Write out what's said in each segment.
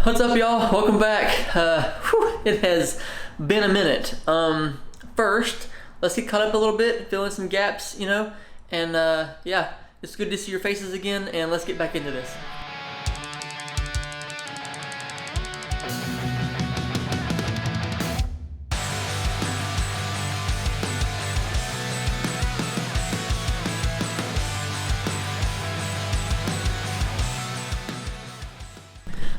What's up, y'all? Welcome back. It has been a minute. First, let's get caught up a little bit, fill in some gaps, you know, and yeah, it's good to see your faces again, and let's get back into this.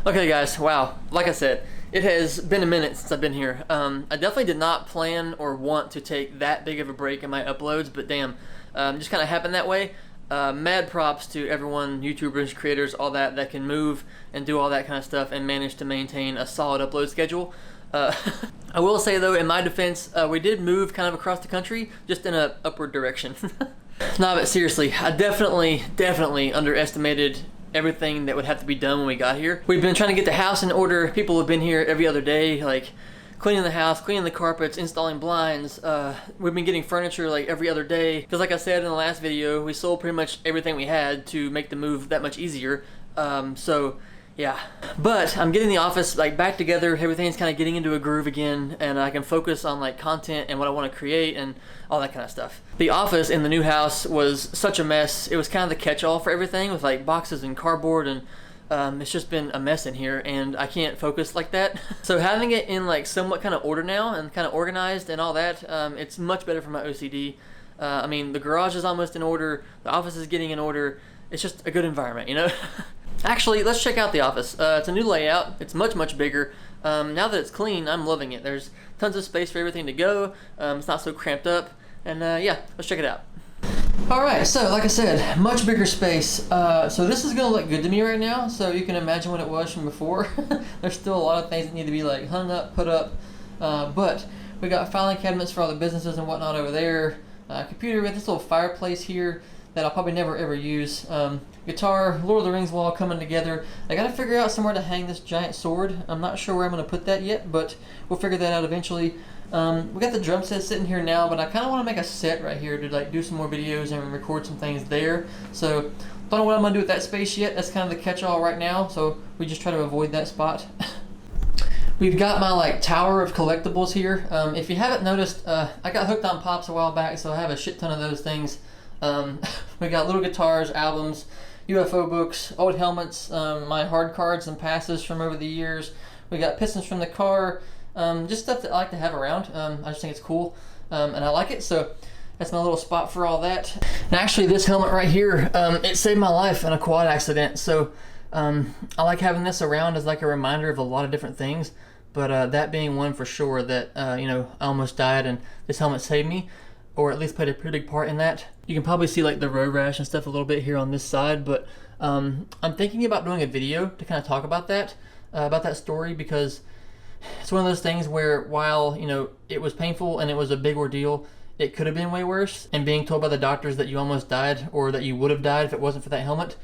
Okay guys, wow, like I said, it has been a minute since I've been here. I definitely did not plan or want to take that big of a break in my uploads, but damn, just kind of happened that way. Mad props to everyone, YouTubers, creators, all that can move and do all that kind of stuff and manage to maintain a solid upload schedule. I will say though, in my defense, we did move kind of across the country, just in a upward direction. No, but seriously, I definitely underestimated everything that would have to be done when we got here. We've been trying to get the house in order. People have been here every other day, like cleaning the house, cleaning the carpets, installing blinds. We've been getting furniture like every other day. Because like I said in the last video, we sold pretty much everything we had to make the move that much easier. So yeah, but I'm getting the office like back together. Everything's kind of getting into a groove again, and I can focus on like content and what I want to create and all that kind of stuff. The office in the new house was such a mess. It was kind of the catch-all for everything with like boxes and cardboard, and it's just been a mess in here, and I can't focus like that. So having it in like somewhat kind of order now and kind of organized and all that, it's much better for my OCD. I mean, the garage is almost in order. The office is getting in order. It's just a good environment, you know? Actually, let's check out the office. It's a new layout. It's much bigger. Now that it's clean, I'm loving it. There's tons of space for everything to go. It's not so cramped up. And yeah, let's check it out. Alright, so like I said, much bigger space. So this is going to look good to me right now. So you can imagine what it was from before. There's still a lot of things that need to be like hung up, put up. But we got filing cabinets for all the businesses and whatnot over there. Computer with this little fireplace here that I'll probably never ever use. Guitar, Lord of the Rings wall coming together. I gotta figure out somewhere to hang this giant sword. I'm not sure where I'm gonna put that yet, but we'll figure that out eventually. We got the drum set sitting here now, but I kind of want to make a set right here to like do some more videos and record some things there. So don't know what I'm gonna do with that space yet. That's kind of the catch-all right now, so we just try to avoid that spot. We've got my like tower of collectibles here. If you haven't noticed, I got hooked on Pops a while back, so I have a shit ton of those things. We got little guitars, albums, UFO books, old helmets, my hard cards and passes from over the years. We got pistons from the car, just stuff that I like to have around. I just think it's cool, and I like it, so that's my little spot for all that. And actually this helmet right here, it saved my life in a quad accident, so I like having this around as like a reminder of a lot of different things, but that being one for sure that, you know, I almost died and this helmet saved me, or at least played a pretty big part in that. You can probably see like the road rash and stuff a little bit here on this side, but I'm thinking about doing a video to kind of talk about that story, because it's one of those things where while, you know, it was painful and it was a big ordeal, it could have been way worse, and being told by the doctors that you almost died or that you would have died if it wasn't for that helmet,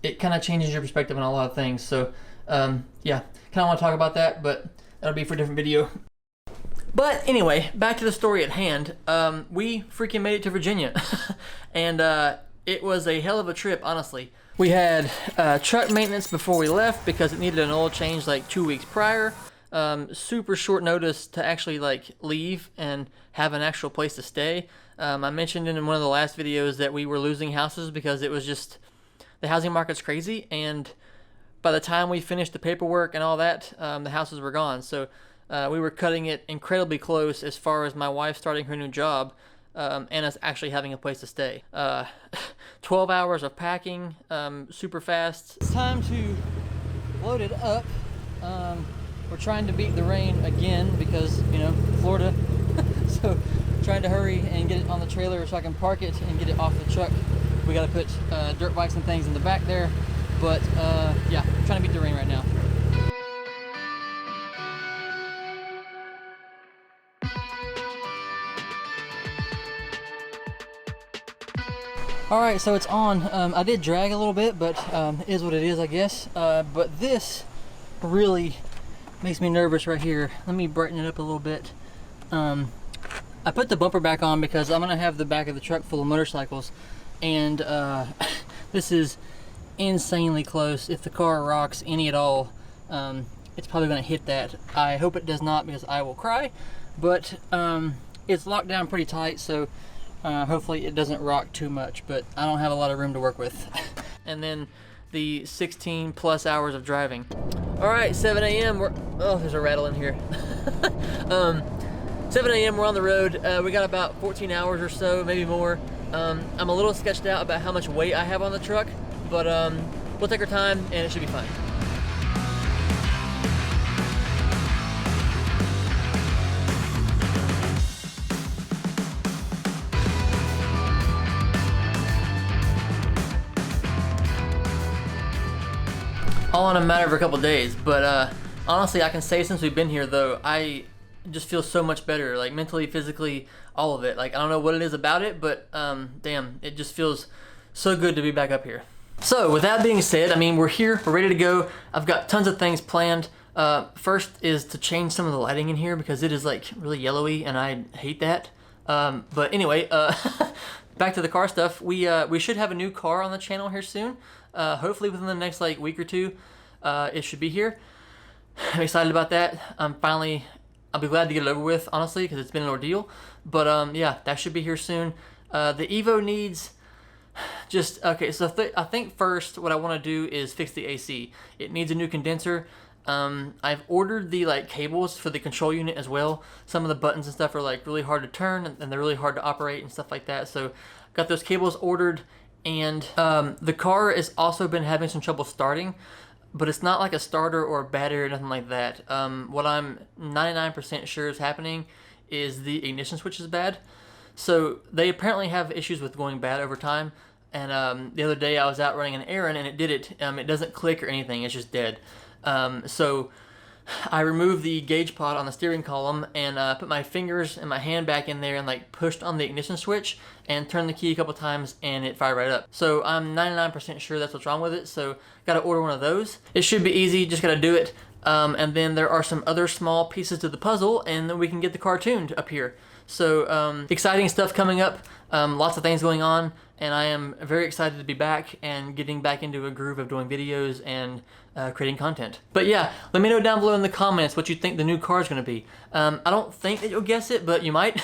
it kind of changes your perspective on a lot of things. So yeah, kind of want to talk about that, but that'll be for a different video. But anyway, back to the story at hand. We freaking made it to Virginia. And it was a hell of a trip, honestly. We had truck maintenance before we left because it needed an oil change like 2 weeks prior. Super short notice to actually like leave and have an actual place to stay. I mentioned in one of the last videos that we were losing houses because it was just, the housing market's crazy, and by the time we finished the paperwork and all that, the houses were gone. So we were cutting it incredibly close as far as my wife starting her new job, and us actually having a place to stay. 12 hours of packing, super fast. It's time to load it up. We're trying to beat the rain again because, you know, Florida. So trying to hurry and get it on the trailer so I can park it and get it off the truck. We gotta put dirt bikes and things in the back there. But yeah, trying to beat the rain right now. Alright, so it's on. I did drag a little bit, but it is what it is, I guess. But this really makes me nervous right here. Let me brighten it up a little bit. I put the bumper back on because I'm gonna have the back of the truck full of motorcycles, and this is insanely close. If the car rocks any at all, it's probably going to hit that. I hope it does not, because I will cry, but it's locked down pretty tight, so hopefully it doesn't rock too much, but I don't have a lot of room to work with. And then the 16 plus hours of driving. All right, 7 a.m. Oh, there's a rattle in here. 7 a.m. we're on the road. We got about 14 hours or so, maybe more. I'm a little sketched out about how much weight I have on the truck, but we'll take our time and it should be fine. All in a matter of a couple days, but honestly, I can say since we've been here though, I just feel so much better, like mentally, physically, all of it. Like, I don't know what it is about it, but damn, it just feels so good to be back up here. So with that being said, I mean, we're here, we're ready to go. I've got tons of things planned. First is to change some of the lighting in here because it is like really yellowy and I hate that. But anyway, back to the car stuff. We should have a new car on the channel here soon. Hopefully within the next like week or two, it should be here. I'm excited about that. I'll be glad to get it over with, honestly, because it's been an ordeal. But yeah, that should be here soon. The Evo needs just, okay, so I think first what I want to do is fix the AC. It needs a new condenser. I've ordered the like cables for the control unit as well. Some of the buttons and stuff are like really hard to turn and they're really hard to operate and stuff like that. So got those cables ordered, and the car has also been having some trouble starting, but it's not like a starter or a battery or nothing like that. What I'm 99% sure is happening is the ignition switch is bad. So they apparently have issues with going bad over time. And the other day I was out running an errand and it did it. It doesn't click or anything, it's just dead. So I removed the gauge pod on the steering column and put my fingers and my hand back in there and like pushed on the ignition switch and turned the key a couple times and it fired right up. So I'm 99% sure that's what's wrong with it. So gotta order one of those. It should be easy, just gotta do it. And then there are some other small pieces to the puzzle and then we can get the car tuned up here. So exciting stuff coming up, lots of things going on, and I am very excited to be back and getting back into a groove of doing videos and creating content. But yeah, let me know down below in the comments what you think the new car is going to be. I don't think that you'll guess it, but you might.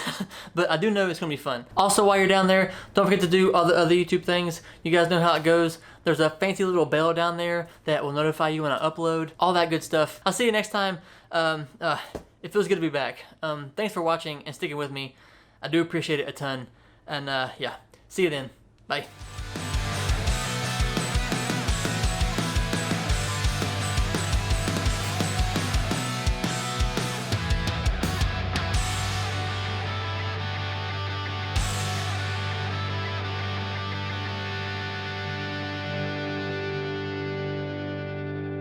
But I do know it's going to be fun. Also, while you're down there, don't forget to do all the other YouTube things. You guys know how it goes. There's a fancy little bell down there that will notify you when I upload. All that good stuff. I'll see you next time. It feels good to be back. Thanks for watching and sticking with me. I do appreciate it a ton. And yeah, see you then. Bye.